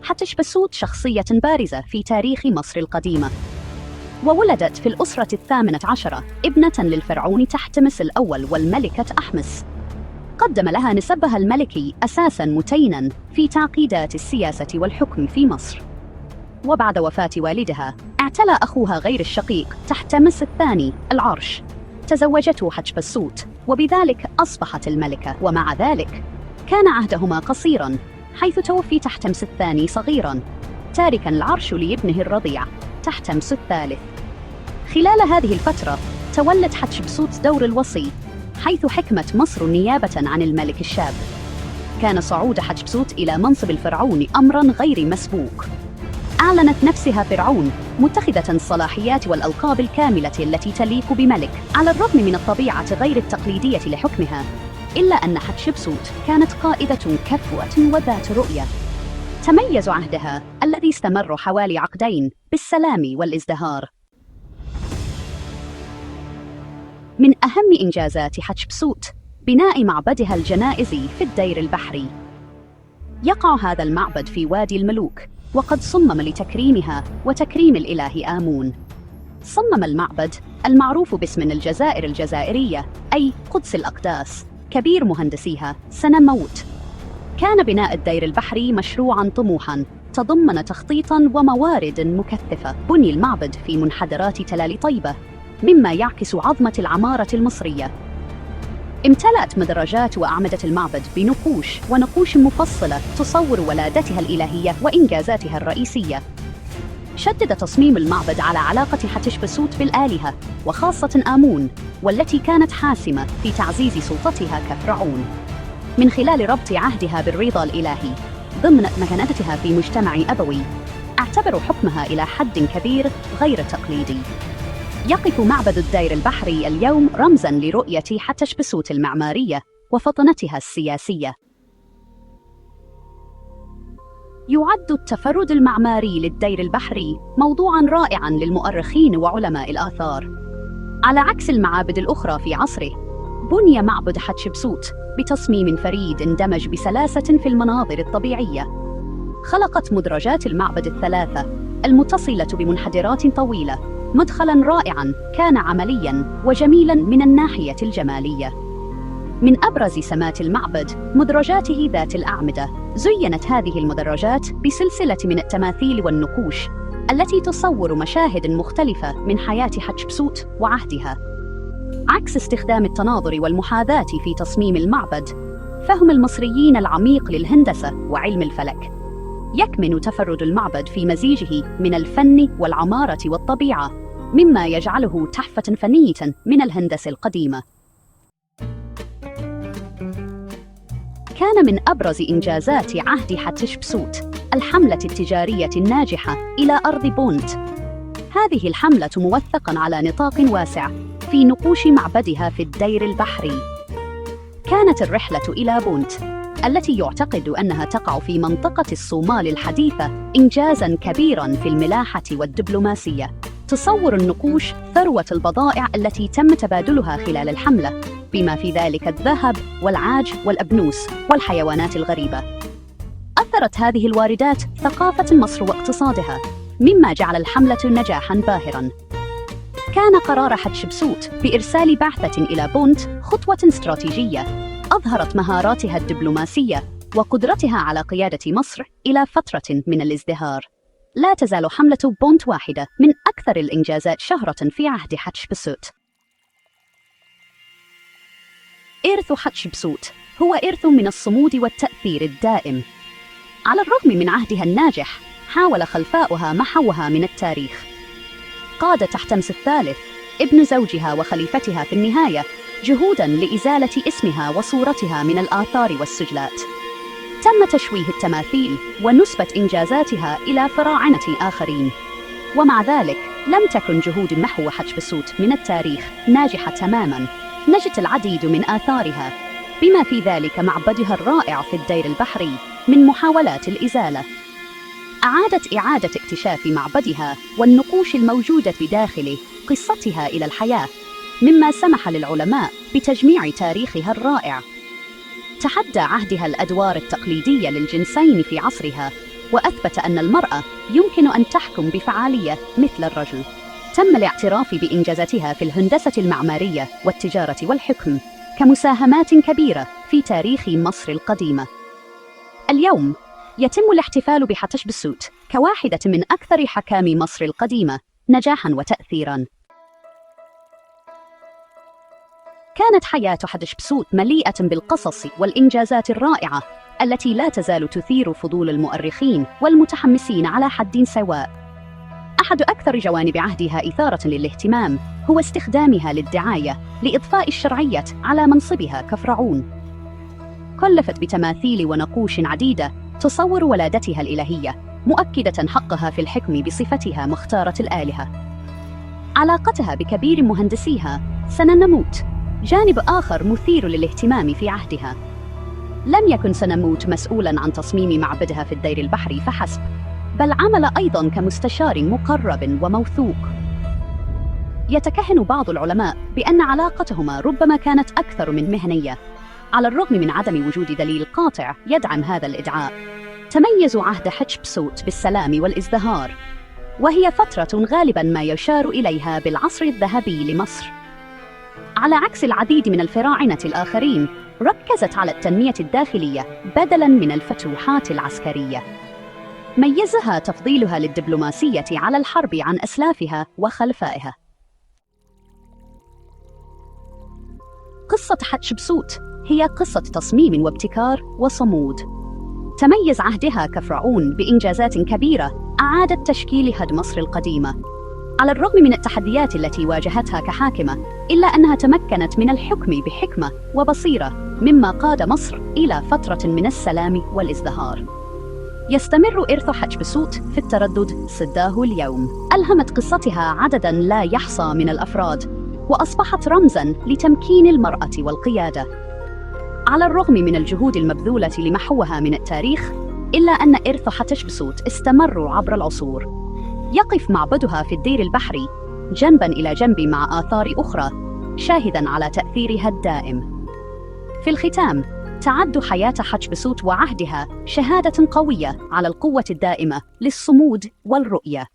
حتشبسوت شخصية بارزة في تاريخ مصر القديمة، وولدت في الأسرة 18 ابنة للفرعون تحتمس الأول والملكة أحمس. قدم لها نسبها الملكي أساساً متيناً في تعقيدات السياسة والحكم في مصر. وبعد وفاة والدها اعتلى أخوها غير الشقيق تحتمس الثاني العرش، تزوجته حتشبسوت وبذلك أصبحت الملكة. ومع ذلك كان عهدهما قصيراً، حيث توفي تحتمس الثاني صغيراً تاركاً العرش لابنه الرضيع تحتمس الثالث. خلال هذه الفترة تولت حتشبسوت دور الوصي، حيث حكمت مصر نيابة عن الملك الشاب. كان صعود حتشبسوت إلى منصب الفرعون أمراً غير مسبوق. أعلنت نفسها فرعون متخذة الصلاحيات والألقاب الكاملة التي تليق بملك، على الرغم من الطبيعة غير التقليدية لحكمها، إلا أن حتشبسوت كانت قائدة كفؤة وذات رؤية. تميز عهدها الذي استمر حوالي عقدين بالسلام والازدهار. من أهم إنجازات حتشبسوت بناء معبدها الجنائزي في الدير البحري. يقع هذا المعبد في وادي الملوك، وقد صمم لتكريمها وتكريم الإله آمون. صمم المعبد المعروف باسم الجزائر الجزائرية، أي قدس الأقداس، كبير مهندسيها سنموت. كان بناء الدير البحري مشروعاً طموحاً تضمن تخطيطاً وموارد مكثفة. بني المعبد في منحدرات تلال طيبة، مما يعكس عظمة العمارة المصرية. امتلأت مدرجات وأعمدة المعبد بنقوش مفصلة تصور ولادتها الإلهية وإنجازاتها الرئيسية. شدد تصميم المعبد على علاقة حتشبسوت بالآلهة، وخاصة آمون، والتي كانت حاسمة في تعزيز سلطتها كفرعون، من خلال ربط عهدها بالرضا الإلهي ضمن مكانتها في مجتمع أبوي. اعتبروا حكمها إلى حد كبير غير تقليدي. يقف معبد الدير البحري اليوم رمزاً لرؤية حتشبسوت المعمارية وفطنتها السياسية. يعد التفرد المعماري للدير البحري موضوعاً رائعاً للمؤرخين وعلماء الآثار. على عكس المعابد الأخرى في عصره، بني معبد حتشبسوت بتصميم فريد اندمج بسلاسة في المناظر الطبيعية. خلقت مدرجات المعبد الثلاثة المتصلة بمنحدرات طويلة مدخلاً رائعاً كان عملياً وجميلاً من الناحية الجمالية. من أبرز سمات المعبد مدرجاته ذات الأعمدة. زينت هذه المدرجات بسلسلة من التماثيل والنقوش التي تصور مشاهد مختلفة من حياة حتشبسوت وعهدها. عكس استخدام التناظر والمحاذاة في تصميم المعبد، فهم المصريين العميق للهندسة وعلم الفلك. يكمن تفرد المعبد في مزيجه من الفن والعمارة والطبيعة، مما يجعله تحفة فنية من الهندسة القديمة. كان من أبرز إنجازات عهد حتشبسوت الحملة التجارية الناجحة إلى أرض بونت. هذه الحملة موثقة على نطاق واسع في نقوش معبدها في الدير البحري. كانت الرحلة إلى بونت، التي يعتقد أنها تقع في منطقة الصومال الحديثة، إنجازاً كبيراً في الملاحة والدبلوماسية. تصور النقوش ثروة البضائع التي تم تبادلها خلال الحملة، بما في ذلك الذهب والعاج والأبنوس والحيوانات الغريبة. أثرت هذه الواردات ثقافة مصر واقتصادها، مما جعل الحملة نجاحاً باهراً. كان قرار حتشبسوت بإرسال بعثة إلى بونت خطوة استراتيجية أظهرت مهاراتها الدبلوماسية وقدرتها على قيادة مصر إلى فترة من الازدهار. لا تزال حملة بونت واحدة من أكثر الإنجازات شهرة في عهد حتشبسوت. إرث حتشبسوت هو إرث من الصمود والتأثير الدائم. على الرغم من عهدها الناجح، حاول خلفاؤها محوها من التاريخ. قاد تحتمس الثالث ابن زوجها وخليفتها في النهاية جهوداً لإزالة اسمها وصورتها من الآثار والسجلات. تم تشويه التماثيل ونسبة إنجازاتها إلى فراعنة آخرين، ومع ذلك لم تكن جهود محو حتشبسوت من التاريخ ناجحة تماماً. نجت العديد من آثارها، بما في ذلك معبدها الرائع في الدير البحري، من محاولات الإزالة. أعادت إعادة اكتشاف معبدها والنقوش الموجودة بداخله قصتها إلى الحياة، مما سمح للعلماء بتجميع تاريخها الرائع. تحدى عهدها الأدوار التقليدية للجنسين في عصرها، وأثبت أن المرأة يمكن أن تحكم بفعالية مثل الرجل. تم الاعتراف بإنجازاتها في الهندسة المعمارية والتجارة والحكم كمساهمات كبيرة في تاريخ مصر القديمة. اليوم يتم الاحتفال بحتشبسوت كواحدة من أكثر حكام مصر القديمة نجاحاً وتأثيراً. كانت حياة حتشبسوت مليئة بالقصص والإنجازات الرائعة التي لا تزال تثير فضول المؤرخين والمتحمسين على حد سواء. أحد أكثر جوانب عهدها إثارة للاهتمام هو استخدامها للدعاية لإضفاء الشرعية على منصبها كفرعون. كلفت بتماثيل ونقوش عديدة تصور ولادتها الإلهية، مؤكدة حقها في الحكم بصفتها مختارة الآلهة. علاقتها بكبير مهندسيها سننموت جانب آخر مثير للاهتمام في عهدها. لم يكن سننموت مسؤولاً عن تصميم معبدها في الدير البحري فحسب، بل عمل أيضاً كمستشار مقرب وموثوق. يتكهن بعض العلماء بأن علاقتهما ربما كانت أكثر من مهنية، على الرغم من عدم وجود دليل قاطع يدعم هذا الإدعاء. تميز عهد حتشبسوت بالسلام والازدهار، وهي فترة غالباً ما يشار إليها بالعصر الذهبي لمصر. على عكس العديد من الفراعنة الآخرين، ركزت على التنمية الداخلية بدلاً من الفتوحات العسكرية. ميزها تفضيلها للدبلوماسية على الحرب عن أسلافها وخلفائها. قصة حتشبسوت هي قصة تصميم وابتكار وصمود. تميز عهدها كفرعون بإنجازات كبيرة أعادت تشكيل مصر القديمة. على الرغم من التحديات التي واجهتها كحاكمة، إلا أنها تمكنت من الحكم بحكمة وبصيرة، مما قاد مصر إلى فترة من السلام والازدهار. يستمر إرث حتشبسوت في التردد صداه اليوم. ألهمت قصتها عدداً لا يحصى من الأفراد، وأصبحت رمزاً لتمكين المرأة والقيادة. على الرغم من الجهود المبذولة لمحوها من التاريخ، إلا أن إرث حتشبسوت استمر عبر العصور. يقف معبدها في الدير البحري جنباً إلى جنب مع آثار أخرى، شاهداً على تأثيرها الدائم. في الختام، تعد حياة حتشبسوت وعهدها شهادة قوية على القوة الدائمة للصمود والرؤية.